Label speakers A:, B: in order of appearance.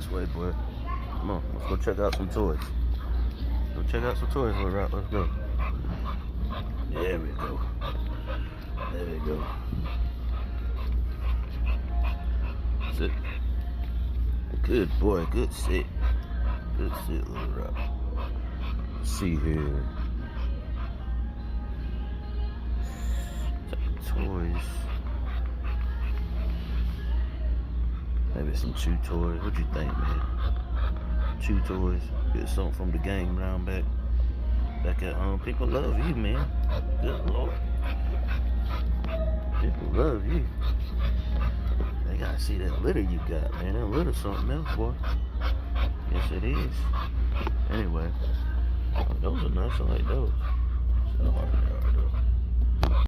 A: this way, boy. Come on, let's go check out some toys. Go check out some toys, Lil Rock. Let's go. There we go. There we go. Sit. Good boy, good sit. Good sit, Lil Rock. Let's see here. Toys. Maybe some chew toys. What you think, man? Chew toys. Get something from the game round back at home. People love you, man. Good Lord. People love you. They gotta see that litter you got, man. That litter something else, boy. Yes, it is. Anyway, those are nice. I like those. So hard,